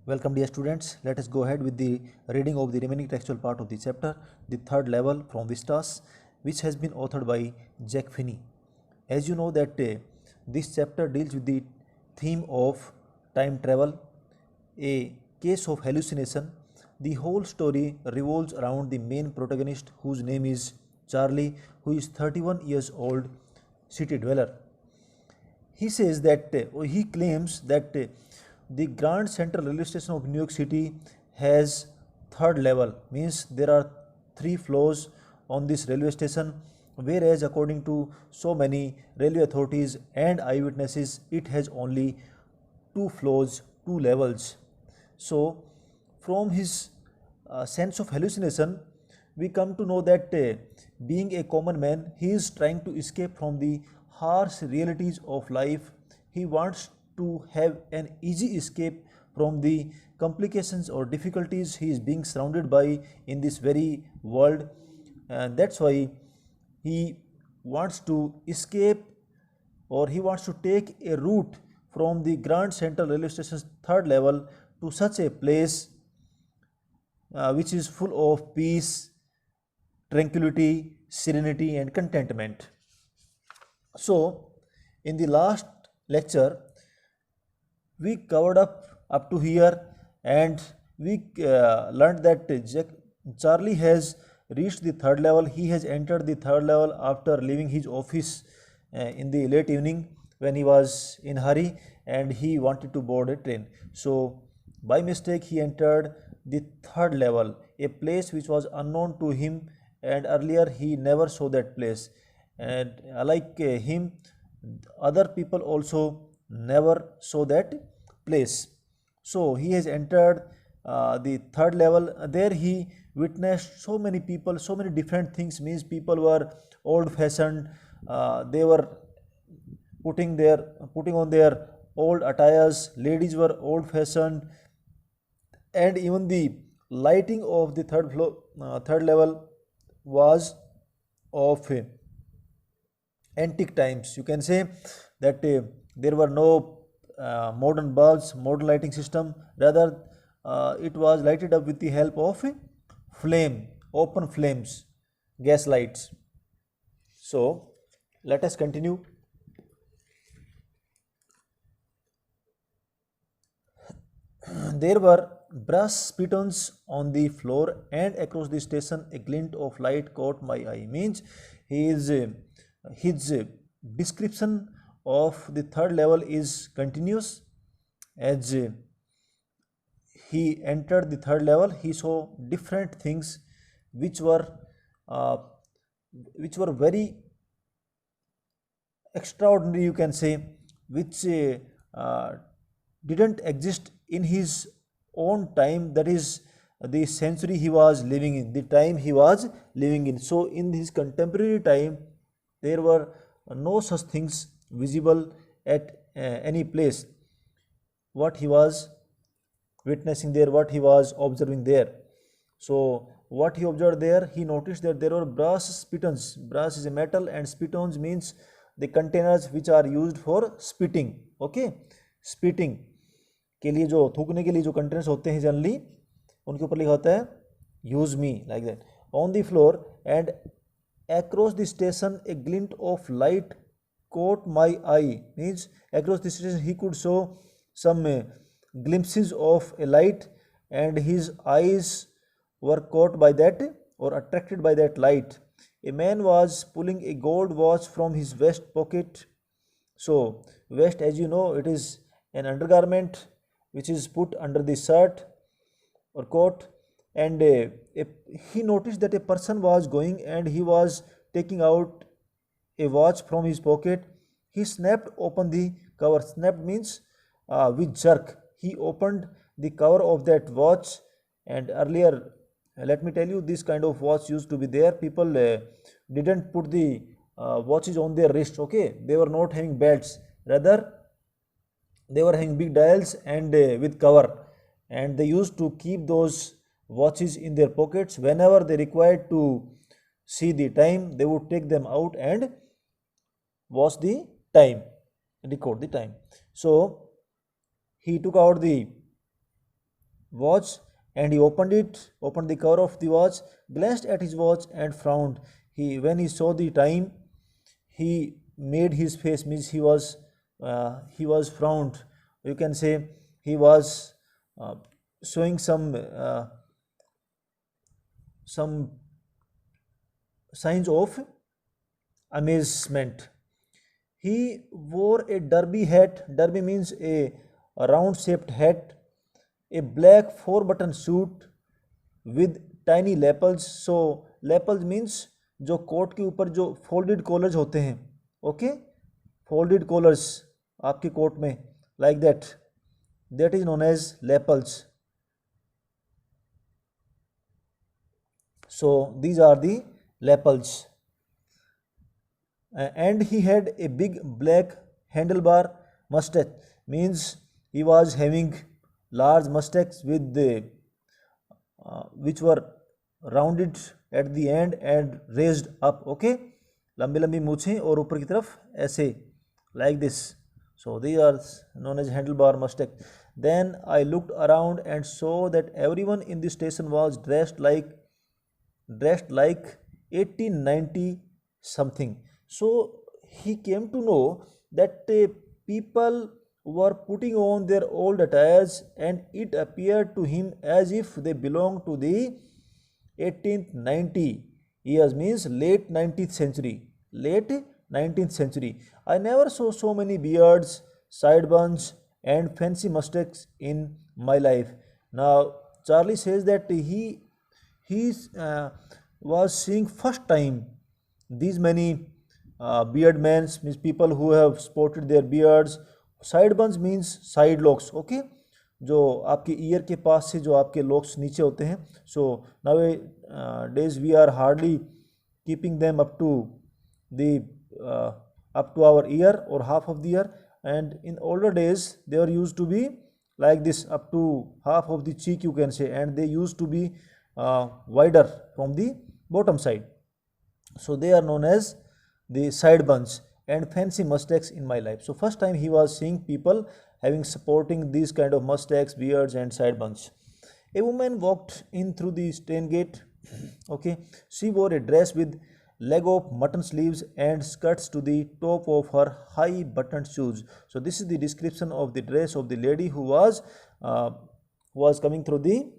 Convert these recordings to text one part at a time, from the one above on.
Welcome dear students, let us go ahead with the reading of the remaining textual part of the chapter, the third level from Vistas, which has been authored by Jack Finney. As you know that this chapter deals with the theme of time travel, a case of hallucination. The whole story revolves around the main protagonist whose name is Charlie, who is 31 years old, city dweller. He claims that the Grand Central Railway Station of New York City has third level, means there are three floors on this railway station, whereas according to so many railway authorities and eyewitnesses, it has only two floors, two levels. So, from his sense of hallucination, we come to know that being a common man, he is trying to escape from the harsh realities of life. He wants to have an easy escape from the complications or difficulties he is being surrounded by in this very world, and that's why he wants to escape, or he wants to take a route from the Grand Central Railway Station's third level to such a place which is full of peace, tranquility, serenity, and contentment. So, in the last lecture, we covered up to here, and we learned that Charlie has reached the third level. He has entered the third level after leaving his office in the late evening when he was in hurry and he wanted to board a train. So by mistake he entered the third level, a place which was unknown to him, and earlier he never saw that place, and like him, other people also never saw that place. So he has entered the third level. There he witnessed so many people, so many different things. Means people were old fashioned, they were putting on their old attires, ladies were old fashioned, and even the lighting of the third level was of antique times. You can say that there were no modern bulbs, modern lighting system. Rather, it was lighted up with the help of a flame, open flames, gas lights. So, let us continue. There were brass spittoons on the floor, and across the station a glint of light caught my eye. Means his description of the third level is continuous. As he entered the third level, he saw different things which were uh, very extraordinary, you can say, which didn't exist in his own time, that is the century he was living in, the time he was living in. So in his contemporary time there were no such things visible at any place. What he was witnessing there, what he was observing there, so what he observed there, he noticed that there were brass spittoons. Brass is a metal, and spittoons means the containers which are used for spitting. Okay, spitting के लिए, जो थूकने के लिए जो containers होते हैं generally, उनके ऊपर लिखा होता है use me, like that, on the floor, and across the station a glint of light caught my eye. Means across the station he could show some glimpses of a light, and his eyes were caught by that or attracted by that light. A man was pulling a gold watch from his vest pocket. So vest, as you know, it is an undergarment which is put under the shirt or coat, and he noticed that a person was going and he was taking out a watch from his pocket. He snapped open the cover. Snapped means with jerk. He opened the cover of that watch, and earlier, let me tell you, this kind of watch used to be there. People didn't put the watches on their wrist. Okay, they were not having belts. Rather, they were having big dials and with cover, and they used to keep those watches in their pockets. Whenever they required to see the time, they would take them out and watch the time, record the time. So he took out the watch, and he opened the cover of the watch, glanced at his watch and frowned. When he saw the time, he made his face, means he was frowned. You can say he was uh, showing some signs of amazement. He wore a derby hat. Derby means a round shaped hat, a black 4 button suit with tiny lapels. So lapels means जो coat के ऊपर जो folded collars होते हैं, okay, folded collars आपके coat में, like that is known as lapels. So these are the lapels. And he had a big black handlebar mustache, means he was having large mustaches with which were rounded at the end and raised up. Okay, लंबी लंबी मूछें और ऊपर की तरफ ऐसे, like this. So these are known as handlebar mustache. Then I looked around and saw that everyone in the station was dressed like 1890 something. So he came to know that people were putting on their old attires, and it appeared to him as if they belonged to the 1890 years, means late 19th century. I never saw so many beards, sideburns and fancy mustaches in my life. Now Charlie says that he was seeing first time these many beard men, means people who have sported their beards. Sideburns means side locks. Okay, जो आपके year के पास से जो आपके locks नीचे होते हैं. So nowadays we are hardly keeping them up to our year और half of the year, and in older days they are use to be like this up to half of the cheek, you can say, and they used to be wider from the bottom side. So they are known as the sideburns and fancy mustaches in my life. So first time he was seeing people having sporting these kind of mustaches, beards and sideburns. A woman walked in through the train gate. Okay, she wore a dress with leg of mutton sleeves and skirts to the top of her high buttoned shoes. So this is the description of the dress of the lady who was coming through the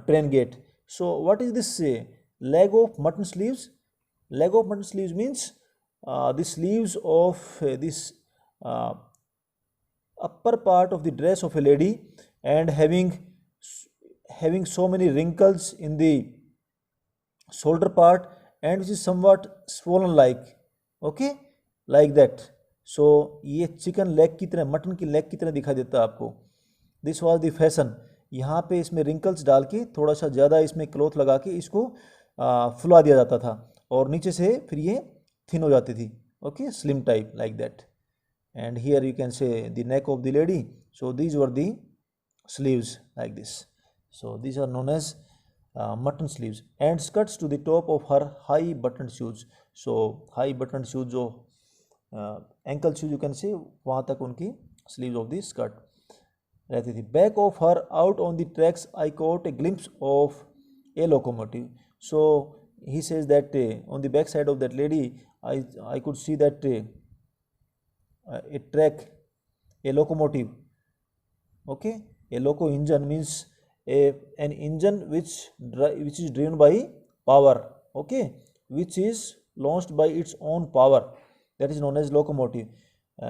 train gate. So what is this leg of mutton sleeves? Leg of mutton sleeves means the sleeves of this upper part of the dress of a lady, and having so many wrinkles in the shoulder part, and which is somewhat swollen like. Okay, like that. So ये chicken leg की तरह, mutton की leg की तरह दिखाई देता है आपको. This was the fashion. यहाँ पे इसमें रिंकल्स डाल के थोड़ा सा ज़्यादा इसमें क्लॉथ लगा के इसको फुला दिया जाता था, और नीचे से फिर ये थिन हो जाती थी. Okay, slim type, like that. And here you can see the neck of the lady. So these were the sleeves like this. So these are known as mutton sleeves, and skirts to the top of her high buttoned shoes. So high buttoned shoes जो ankle shoes you can say, वहाँ तक उनकी sleeves of the skirt रहती थी. Back of her, out on the tracks, I caught a glimpse of a locomotive. So he says that on the back side of that lady, I could see that a track, a locomotive. Okay, a loco engine means an engine which is driven by power. Okay, which is launched by its own power, that is known as locomotive.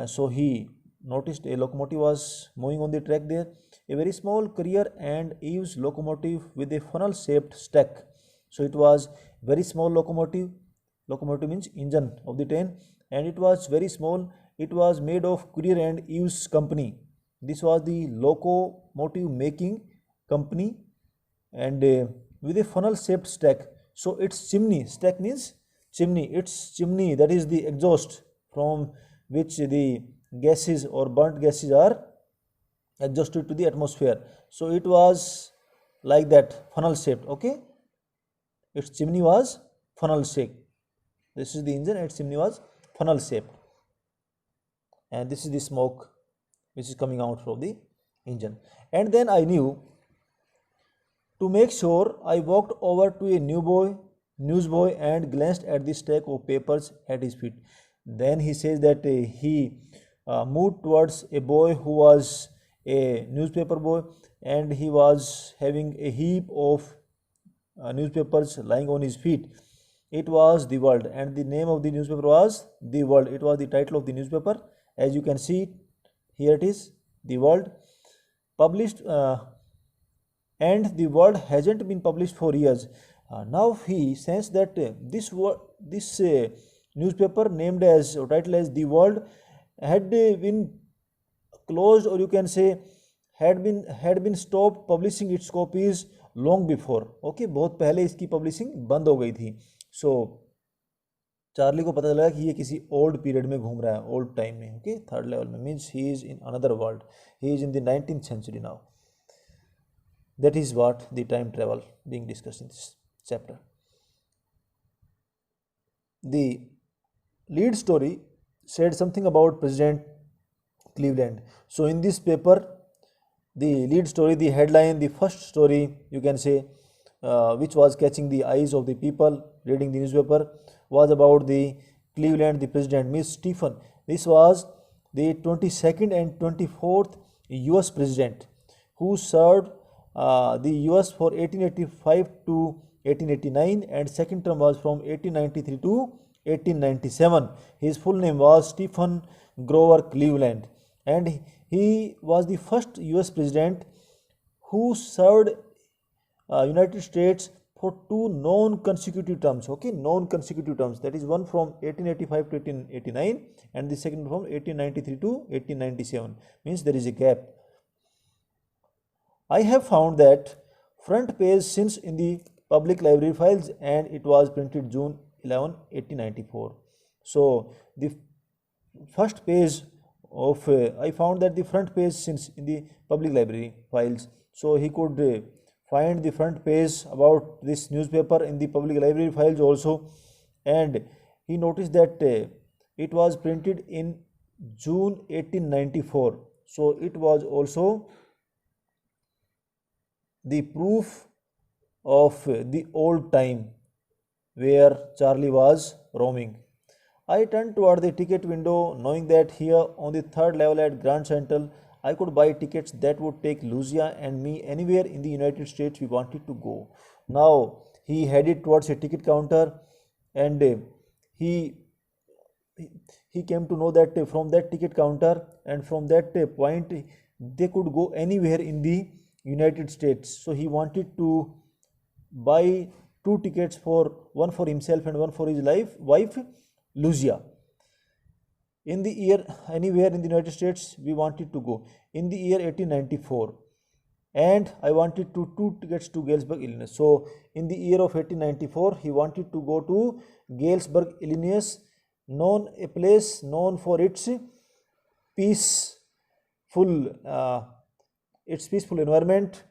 So he noticed a locomotive was moving on the track there, a very small Carrier and Eves locomotive with a funnel shaped stack. So it was very small locomotive. Locomotive means engine of the train, and it was very small. It was made of Carrier and Eves company. This was the locomotive making company, and with a funnel shaped stack. So its chimney, stack means chimney, its chimney, that is the exhaust from which the gases or burnt gases are exhausted to the atmosphere. So it was like that, funnel shaped. Okay, its chimney was funnel shaped. This is the engine, its chimney was funnel shaped, and this is the smoke which is coming out from the engine. And then I knew To make sure, I walked over to a newsboy and glanced at the stack of papers at his feet. Then he says that he moved towards a boy who was a newspaper boy, and he was having a heap of newspapers lying on his feet. It was The World, and the name of the newspaper was The World. It was the title of the newspaper. As you can see, here it is, The World, published, and The World hasn't been published for years. Now he sensed that this newspaper named as or title as The World had been closed, or you can say had been stopped publishing its copies long before. Okay, बहुत पहले इसकी publishing बंद हो गई थी. So Charlie को पता चला कि ये किसी ओल्ड पीरियड में घूम रहा है, ओल्ड टाइम में. ओके, थर्ड लेवल में means he is in another world, he is in the 19th century now. That is what the time travel being discussed in this chapter. The lead story said something about President Cleveland. So in this paper, the lead story, the headline, the first story, you can say, which was catching the eyes of the people reading the newspaper, was about the Cleveland, the president, Miss Stephen. This was the 22nd and 24th US president who served the US for 1885 to 1889, and second term was from 1893 to 1897. His full name was Stephen Grover Cleveland, and he was the first US president who served United States for two non-consecutive terms. Okay, non-consecutive terms, that is one from 1885 to 1889 and the second from 1893 to 1897, means there is a gap. I have found that front page since in the public library files, and it was printed June 11, 1894. So the first page of I found that the front page since in the public library files. So he could find the front page about this newspaper in the public library files also, and he noticed that it was printed in June 1894. So it was also the proof of the old time where Charlie was roaming. I turned toward the ticket window, knowing that here on the third level at Grand Central I could buy tickets that would take Lucia and me anywhere in the United States we wanted to go. Now he headed towards a ticket counter, and he came to know that from that ticket counter and from that point they could go anywhere in the United States. So he wanted to buy two tickets, one for himself and one for his wife Lucia. In the year anywhere in the United States we wanted to go in the year 1894, and I wanted two tickets to Galesburg, Illinois. So in the year of 1894 he wanted to go to Galesburg, Illinois, a place known for its peaceful environment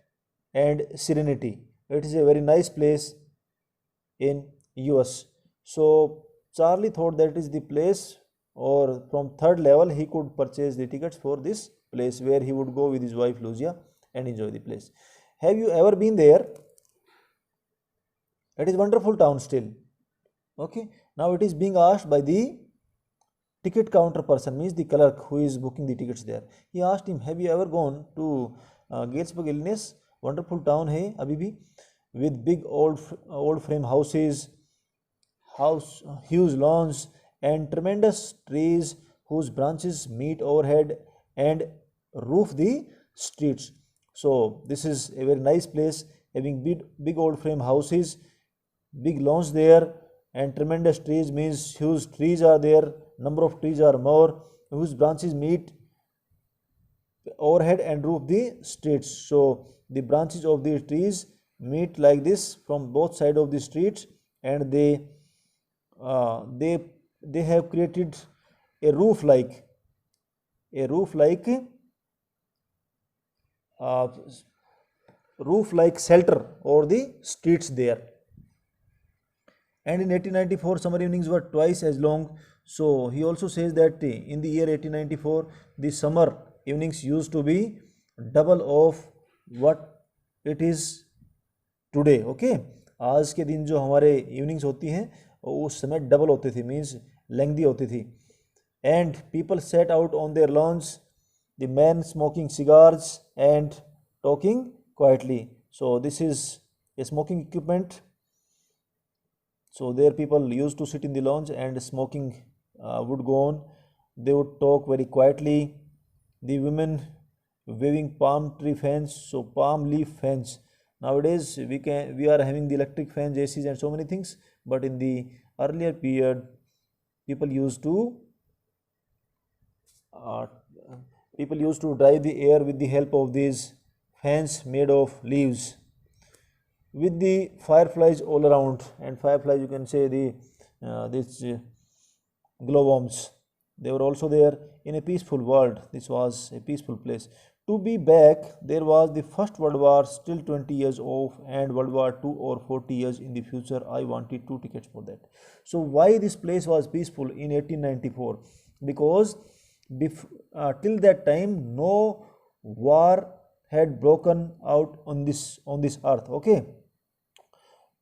and serenity. It is a very nice place in US. So Charlie thought that is the place, or from third level he could purchase the tickets for this place where he would go with his wife Lucia and enjoy the place. Have you ever been there? It is wonderful town still. Okay, now it is being asked by the ticket counter person, means the clerk who is booking the tickets there. He asked him, have you ever gone to Galesburg, Illinois? Wonderful town hai abhi bhi, with big old frame houses, huge lawns and tremendous trees whose branches meet overhead and roof the streets. So this is a very nice place, having big old frame houses, big lawns there, and tremendous trees, means huge trees are there, number of trees are more, whose branches meet overhead and roof the streets. So the branches of the trees meet like this from both sides of the streets, and they have created a roof like shelter over the streets there. And in 1894 summer evenings were twice as long. So he also says that in the year 1894 the summer evenings used to be double of what it is today, okay. आज के दिन जो हमारे evenings होती हैं उस समय double होती थी, मीन्स लेंथी होती थी। And people set out on their lawns, the man smoking cigars and talking quietly. So this is a smoking equipment. So there people used to sit in the lounge and smoking would go on. They would talk very quietly. The women waving palm tree fans, so palm leaf fans. Nowadays we are having the electric fans, ACs and so many things, but in the earlier period people used to uh, drive the air with the help of these fans made of leaves, with the fireflies all around. And fireflies, you can say the this glowworms, they were also there. In a peaceful world, this was a peaceful place. To be back, there was the first World War still 20 years off, and World War II or 40 years in the future. I wanted 2 tickets for that. So why this place was peaceful in 1894? Because till that time no war had broken out on this earth, okay.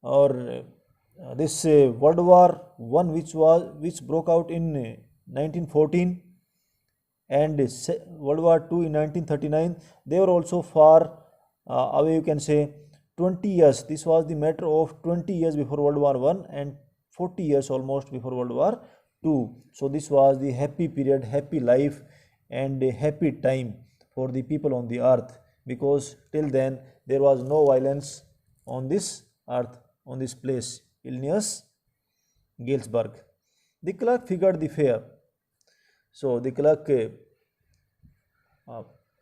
Or this World War One, which broke out in 1914, and World War Two in 1939, they were also far away, you can say 20 years. This was the matter of 20 years before World War One and 40 years almost before World War Two. So this was the happy period, happy life, and a happy time for the people on the earth, because till then there was no violence on this earth, on this place, Illinois, Galesburg. The clerk figured the fare. So the clerk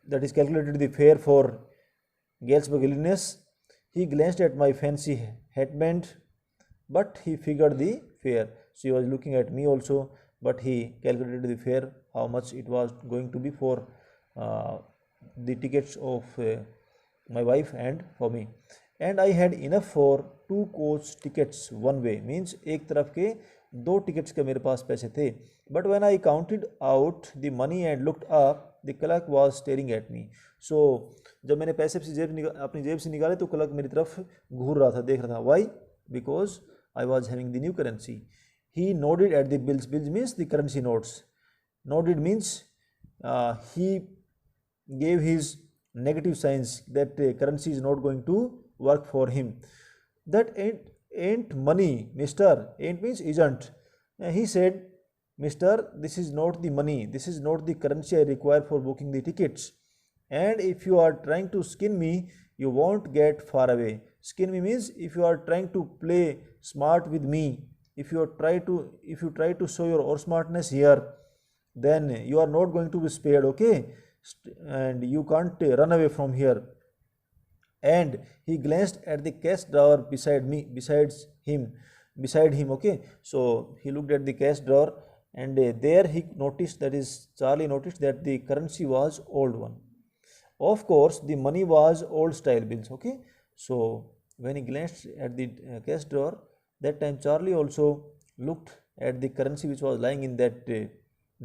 that is calculated the fare for Galesburg, Illinois. He glanced at my fancy headband, but he figured the fare. So he was looking at me also, but he calculated the fare, how much it was going to be for the tickets of my wife and for me. And I had enough for 2 coach tickets one way, means एक तरफ के 2 tickets के मेरे पास पैसे थे. But when I counted out the money and looked up, the clerk was staring at me. So जब मैंने पैसे अपनी जेब से निकाले तो क्लर्क मेरी तरफ घूर रहा था, देख रहा था. Why? Because I was having the new currency. He nodded at the bills. Bills means the currency notes. Nodded means he gave his negative signs that currency is not going to work for him. That ain't money, mister. Ain't means isn't. He said, mister, this is not the money. This is not the currency I require for booking the tickets. And if you are trying to skin me, you won't get far away. Skin me means if you are trying to play smart with me, if you try to show your smartness here, then you are not going to be spared, okay? And you can't run away from here. And he glanced at the cash drawer beside him, okay. So he looked at the cash drawer, and there he noticed, that is Charlie noticed, that the currency was old one. Of course the money was old style bills, okay. So when he glanced at the cash drawer, that time Charlie also looked at the currency which was lying in that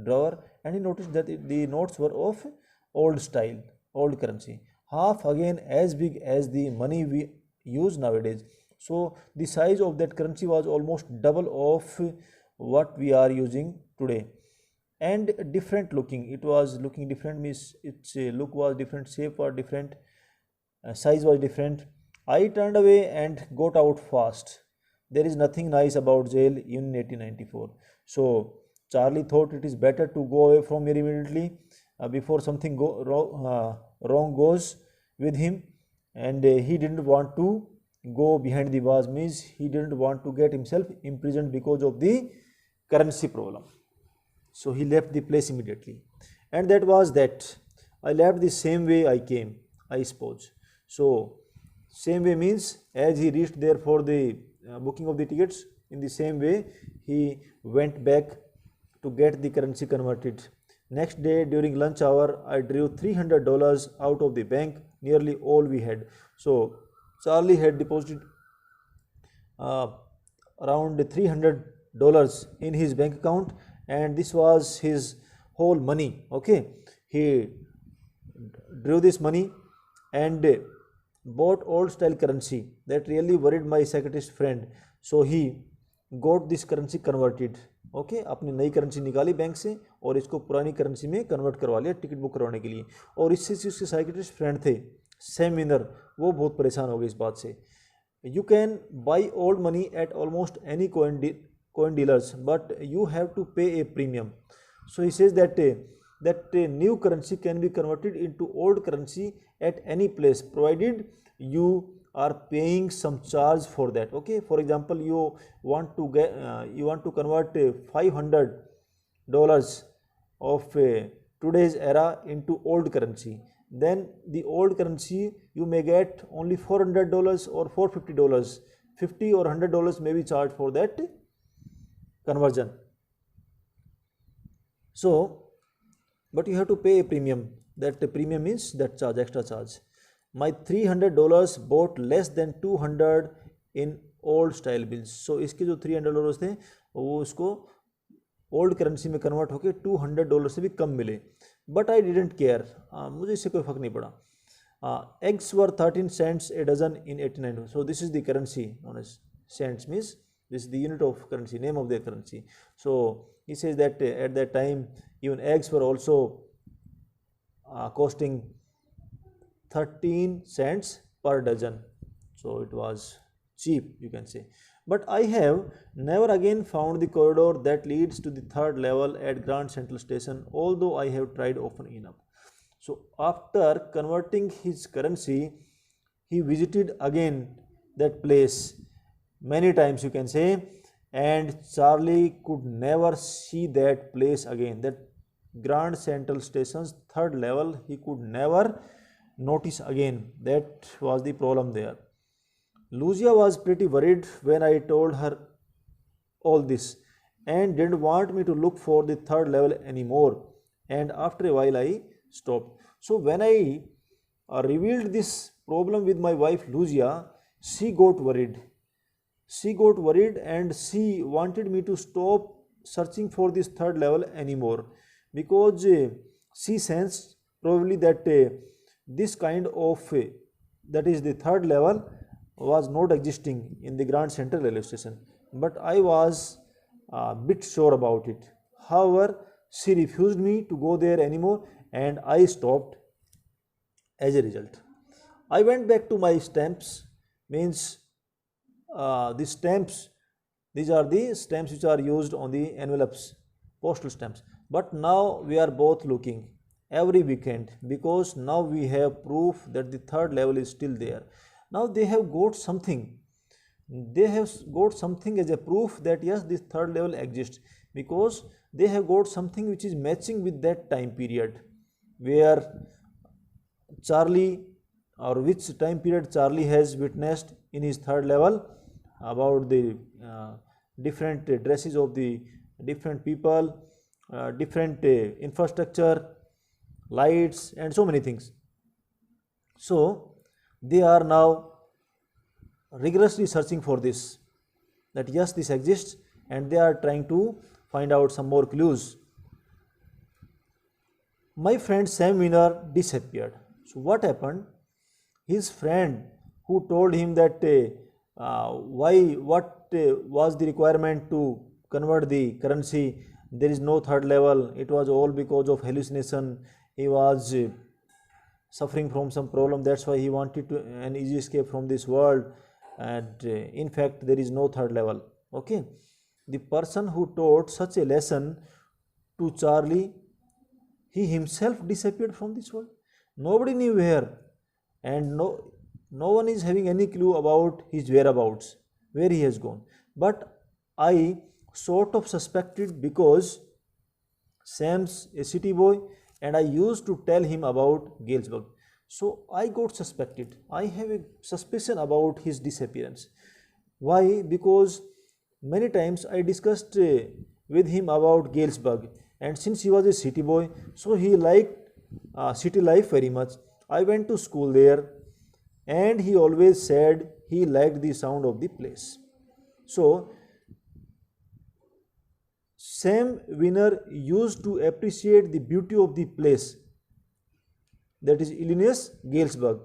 drawer, and he noticed that the notes were of old style, old currency, half again as big as the money we use nowadays. So the size of that currency was almost double of what we are using today. And different looking, it was looking different, means its look was different, shape was different, size was different. I turned away and got out fast. There is nothing nice about jail in 1894. So Charlie thought it is better to go away from here immediately before something wrong goes with him. And he didn't want to go behind the bars, means he didn't want to get himself imprisoned because of the currency problem. So he left the place immediately. And that was that. I left the same way I came, I suppose. So same way means as he reached there for the booking of the tickets, in the same way he went back to get the currency converted. Next day during lunch hour, I drew $300 out of the bank, nearly all we had. So Charlie had deposited around $300 in his bank account, and this was his whole money, okay. He drew this money, and bought old style currency that really worried my psychiatrist friend. So he got this currency converted. Okay अपनी नई currency निकाली bank से और इसको पुरानी currency में convert करवा लिया टिकट बुक करवाने के लिए। और इससे उसके साइकिट्रिस्ट फ्रेंड थे सैम विनर, वो बहुत परेशान हो गए इस बात से। You can buy old money at almost any coin dealers, but you have to pay a premium. So he says that new currency can be converted into old currency at any place, provided you are paying some charge for that. Okay, for example, you want to convert $500 of today's era into old currency. Then the old currency you may get only $400 or $450. $50 or $100 may be charged for that conversion. So but you have to pay a premium. That premium is that charge, extra charge. My $300 bought less than 200 in old style bills. So इसके जो $300 थे वो उसको old currency में convert होके $200 से भी कम मिले। बट आई डिडेंट केयर, मुझे इससे कोई फर्क नहीं पड़ा। Eggs were 13 cents a dozen in 89. So this is the currency known as cents, means this is the unit of currency, name of their currency. So he says that at that time even eggs were also costing 13 cents per dozen. So it was cheap, you can say. But I have never again found the corridor that leads to the third level at Grand Central Station, although I have tried often enough. So after converting his currency, he visited again that place many times, you can say, and Charlie could never see that place again. That Grand Central Station's third level he could never notice again. That was the problem there. Lucia was pretty worried when I told her all this and didn't want me to look for the third level anymore, and after a while I stopped. So when I revealed this problem with my wife Lucia, she got worried. She got worried and she wanted me to stop searching for this third level anymore, because she sensed probably that this kind of that is the third level was not existing in the Grand Central Railway Station. But I was a bit sure about it. However, she refused me to go there anymore and I stopped as a result. I went back to my stamps, means the stamps, these are the stamps which are used on the envelopes, postal stamps. But now we are both looking every weekend, because now we have proof that the third level is still there. Now they have got something, they have got something as a proof that yes, this third level exists, because they have got something which is matching with that time period where Charlie, or which time period Charlie has witnessed in his third level, about the different dresses of the different people, different infrastructure, lights and so many things. So they are now rigorously searching for this, that yes, this exists, and they are trying to find out some more clues. My friend Sam Winner disappeared. So what happened? His friend who told him that what was the requirement to convert the currency, there is no third level, it was all because of hallucination, he was suffering from some problem, that's why he wanted to an easy escape from this world, and in fact there is no third level. Okay, the person who taught such a lesson to Charlie, he himself disappeared from this world. Nobody knew where, and no one is having any clue about his whereabouts, where he has gone. But I sort of suspected, because Sam's a city boy and I used to tell him about Galesburg. So I got suspected. I have a suspicion about his disappearance. Why? Because many times I discussed with him about Galesburg, and since he was a city boy, so he liked city life very much. I went to school there and he always said he liked the sound of the place. So Sam Winner used to appreciate the beauty of the place, that is Illinois, Galesburg,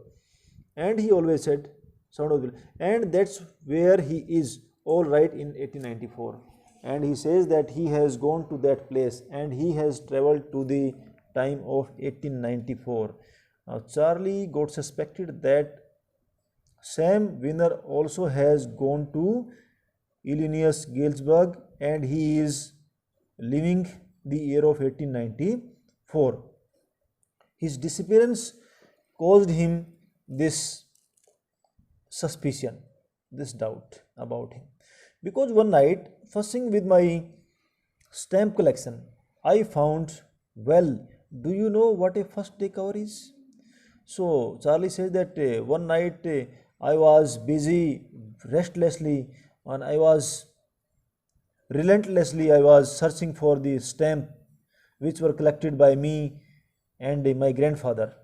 and he always said, sound of the bell, and that's where he is all right in 1894. And he says that he has gone to that place and he has traveled to the time of 1894. Now Charlie got suspected that Sam Winner also has gone to Illinois Galesburg and he is living the year of 1894. His disappearance caused him this suspicion, this doubt about him. Because one night, fussing with my stamp collection, I found, well, do you know what a first day cover is? So Charlie says that one night I was busy restlessly and I was searching for the stamp which were collected by me and my grandfather.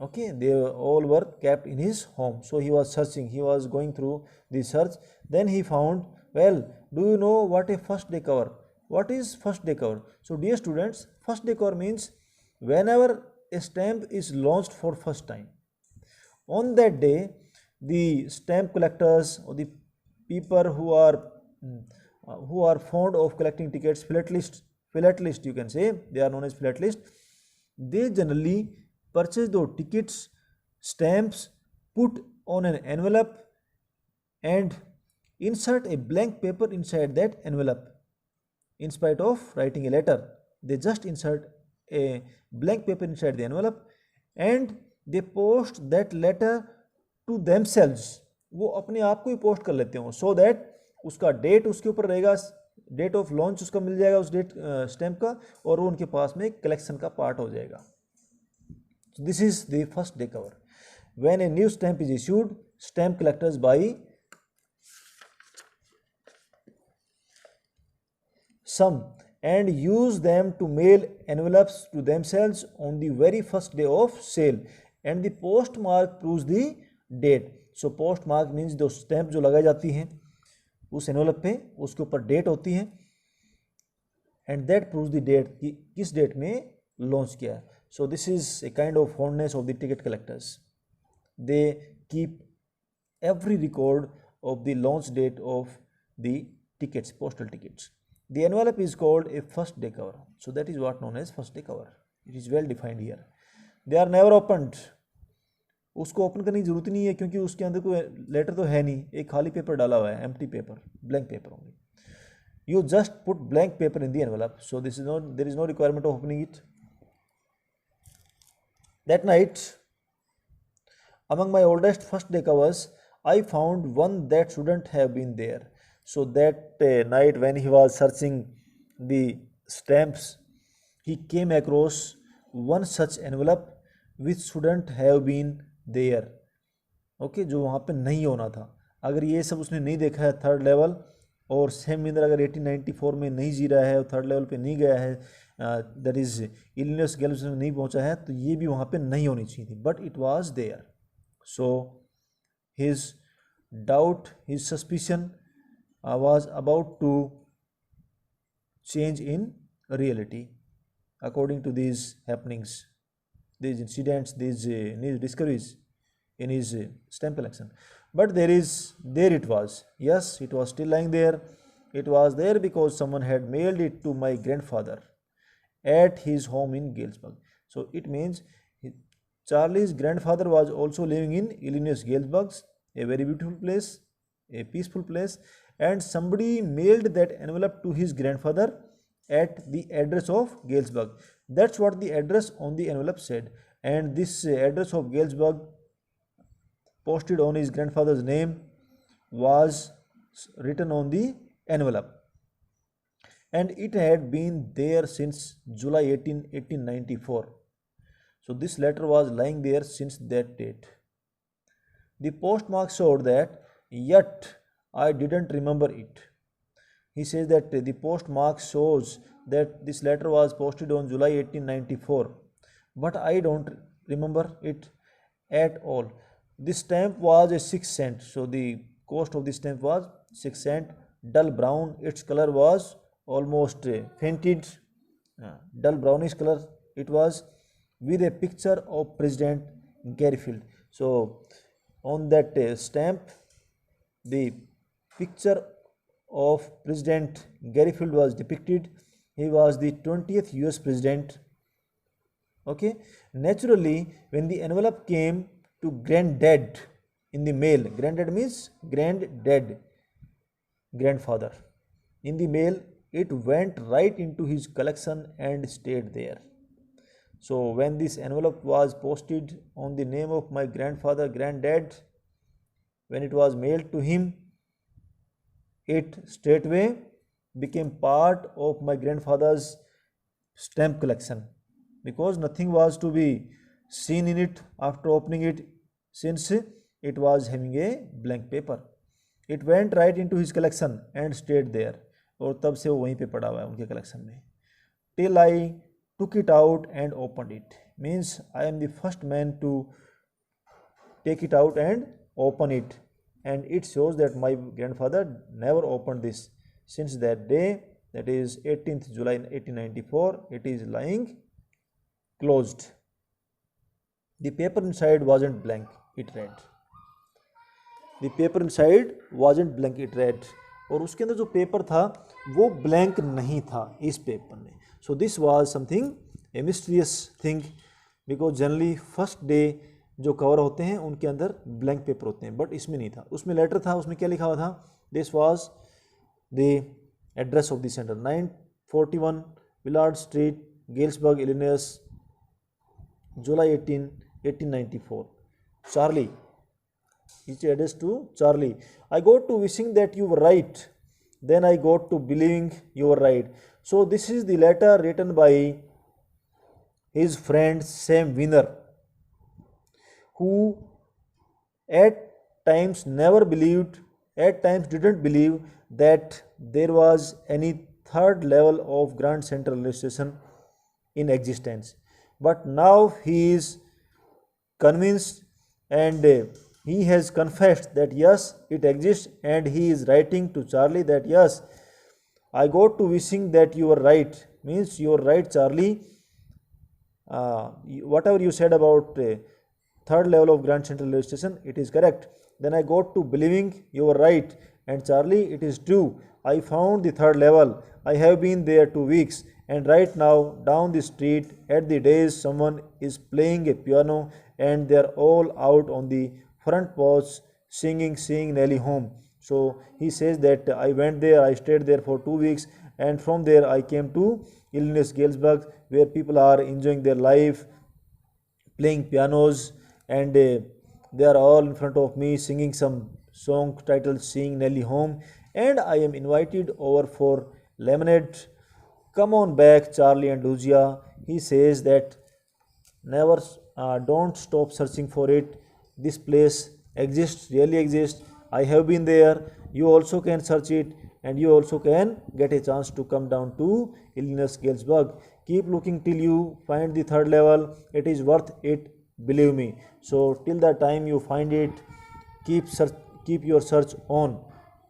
Okay, they all were kept in his home. So he was searching, he was going through the search. Then he found, well, do you know what a first day cover? What is first day cover? So dear students, first day cover means whenever a stamp is launched for first time. On that day, the stamp collectors or the people who are fond of collecting tickets, philatelist you can say, they are known as philatelist, they generally purchase those tickets, stamps, put on an envelope and insert a blank paper inside that envelope. In spite of writing a letter, they just insert a blank paper inside the envelope and they post that letter to themselves. वो अपने आप को ही post कर लेते हो, so that उसका date उसके ऊपर रहेगा, डेट ऑफ लॉन्च उसका मिल जाएगा उस डेट स्टैम्प का, और वो उनके पास में कलेक्शन का पार्ट हो जाएगा. So this is the first day cover. When a new stamp is issued, stamp collectors buy some and use them to mail envelopes to themselves on the very first day of sale, and the postmark proves the date. So postmark means जो stamp जो लगाई जाती हैं उस envelope पे, उसके ऊपर date होती है, and that proves the date कि किस डेट में लॉन्च किया है. So this is a kind of fondness of the ticket collectors. They keep every record of the launch date of the tickets, postal tickets. The envelope is called a first day cover. So that is what known as first day cover. It is well defined here. They are never opened. उसको open करने की जरूरत नहीं है क्योंकि उसके अंदर कोई लेटर तो है नहीं, एक खाली पेपर डाला हुआ है, empty paper, blank paper only. You just put blank paper in the envelope. So there is no requirement of opening it. That night, among my oldest first day covers, I found one that shouldn't have been there. So that night when he was searching the stamps, he came across one such envelope which shouldn't have been there. Okay, जो वहाँ पे नहीं होना था. अगर ये सब उसने नहीं देखा है थर्ड लेवल, और सैम विनर अगर 1894 में नहीं जी रहा है और थर्ड लेवल पे नहीं गया है, दैट इज इलिनॉइस गैल्स में नहीं पहुँचा है, तो ये भी वहाँ पे नहीं होनी चाहिए थी, but it was there. So his doubt, his suspicion was about to change in reality according to these happenings, these incidents, these new discoveries in his stamp collection. But there it was. Yes, it was still lying there. It was there because someone had mailed it to my grandfather at his home in Galesburg. So it means Charlie's grandfather was also living in Illinois Galesburg, a very beautiful place, a peaceful place, and somebody mailed that envelope to his grandfather at the address of Galesburg. That's what the address on the envelope said, and this address of Galesburg posted on his grandfather's name was written on the envelope, and it had been there since July 18, 1894. So this letter was lying there since that date. The postmark showed that, yet I didn't remember it. He says that the postmark shows that this letter was posted on July 1894, but I don't remember it at all. The stamp was a 6 cent, so the cost of the stamp was 6 cent, dull brown. Its color was almost fainted, dull brownish color it was, with a picture of President Garfield. So On that stamp, the picture of President Garfield was depicted. He was the 20th US president. Okay, naturally, when the envelope came to granddad in the mail, granddad means granddad, grandfather. In the mail, it went right into his collection and stayed there. So when this envelope was posted on the name of my grandfather, granddad, when it was mailed to him, it straightway became part of my grandfather's stamp collection, because nothing was to be seen in it after opening it, since it was having a blank paper. It went right into his collection and stayed there. और तब से वो वहीं पे पड़ा हुआ है उनके कलेक्शन में. Till I took it out and opened it, means I am the first man to take it out and open it, and it shows that my grandfather never opened this. Since that day, that is 18th July 1894, it is lying closed. The paper inside wasn't blank, it read. The paper inside wasn't blank, it read. और उसके अंदर जो paper था वो blank नहीं था इस paper में. So this was something A mysterious thing, because generally first day जो कवर होते हैं उनके अंदर ब्लैंक पेपर होते हैं, बट इसमें नहीं था. उसमें लेटर था, उसमें क्या लिखा हुआ था? This was the address of the centre, 941 Willard street, Galesburg, Illinois, July 18, 1894. Charlie. Each address to Charlie. I got to wishing that you were right. Then I got to believing you were right. So this is the letter written by his friend Sam Winner, who at times never believed, at times didn't believe that there was any third level of Grand Central Railway Station in existence. But now he is convinced, and he has confessed that yes, it exists, and he is writing to Charlie that yes, I got to wishing that you were right, means you are right, Charlie. Whatever you said about third level of Grand Central Railway Station, it is correct. Then I got to believing you were right, and Charlie, it is true. I found the third level. I have been there 2 weeks, and right now down the street at the days someone is playing a piano, and they are all out on the front porch singing Nelly Home. So he says that I went there, I stayed there for 2 weeks, and from there I came to Illinois Galesburg, where people are enjoying their life, playing pianos, and they are all in front of me singing some song titled Sing Nelly Home, and I am invited over for lemonade. Come on back, Charlie and Lucia. He says that never, don't stop searching for it. This place exists, really exists. I have been there. You also can search it, and you also can get a chance to come down to Illinois Galesburg. Keep looking till you find the third level. It is worth it, believe me. So till the time you find it, keep your search on,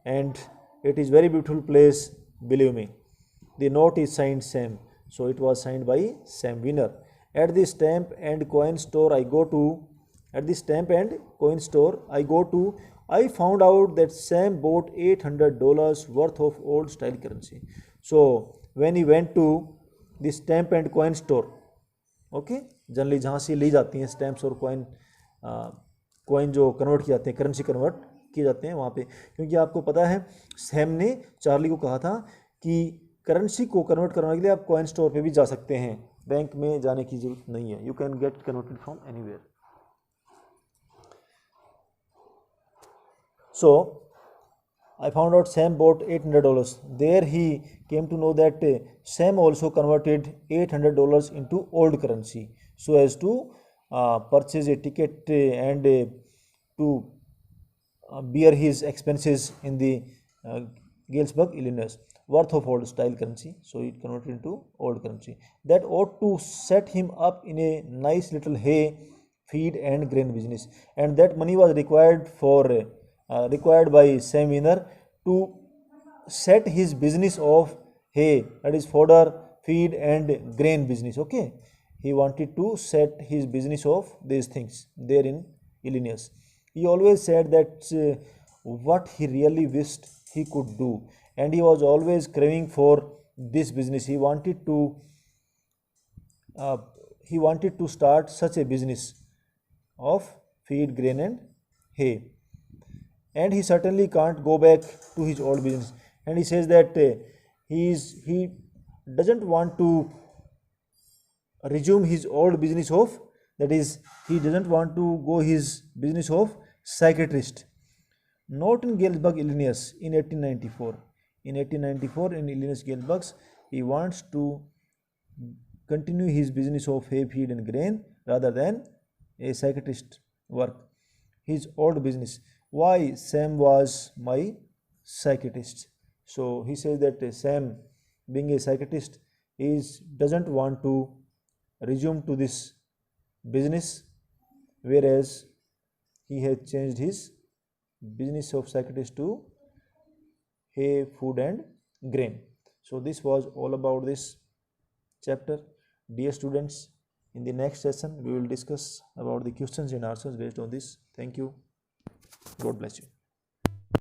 and it is very beautiful place, believe me. The note is signed Sam. So it was signed by Sam Winner. At the stamp and coin store I go to, I found out that Sam bought $800 worth of old style currency. So when he went to the stamp and coin store, okay, generally जहाँ से ली जाती हैं stamps और coin जो convert किए जाते हैं, currency convert किए जाते हैं वहाँ पे, क्योंकि आपको पता है सैम ने चार्ली को कहा था कि करेंसी को कन्वर्ट करने के लिए आप कॉइन स्टोर पे भी जा सकते हैं, बैंक में जाने की जरूरत नहीं है. You can get converted from anywhere. So I found out Sam bought $800. There he came to know that Sam also converted $800 into old currency so as to purchase a ticket and to bear his expenses in the Galesburg, Illinois, worth of old style currency. So it converted into old currency. That ought to set him up in a nice little hay, feed and grain business, and that money was required by Sam Winner to set his business of hay, that is fodder, feed and grain business. Okay, he wanted to set his business of these things there in Illinois. He always said that what he really wished he could do, and he was always craving for this business. Uh, he wanted to start such a business of feed, grain and hay, and he certainly can't go back to his old business. And he says that he doesn't want to resume his old business of, that is, he doesn't want to go his business of psychiatrist, not in Galesburg, Illinois in 1894. In 1894 in Illinois Galesburg, he wants to continue his business of hay, feed and grain rather than a psychiatrist work, his old business. Why? Sam was my psychiatrist. So he says that Sam, being a psychiatrist, is doesn't want to resume to this business, whereas he has changed his business of psychiatrist to hay, food and grain. So this was all about this chapter. Dear students, in the next session we will discuss about the questions and answers based on this. Thank you. God bless you.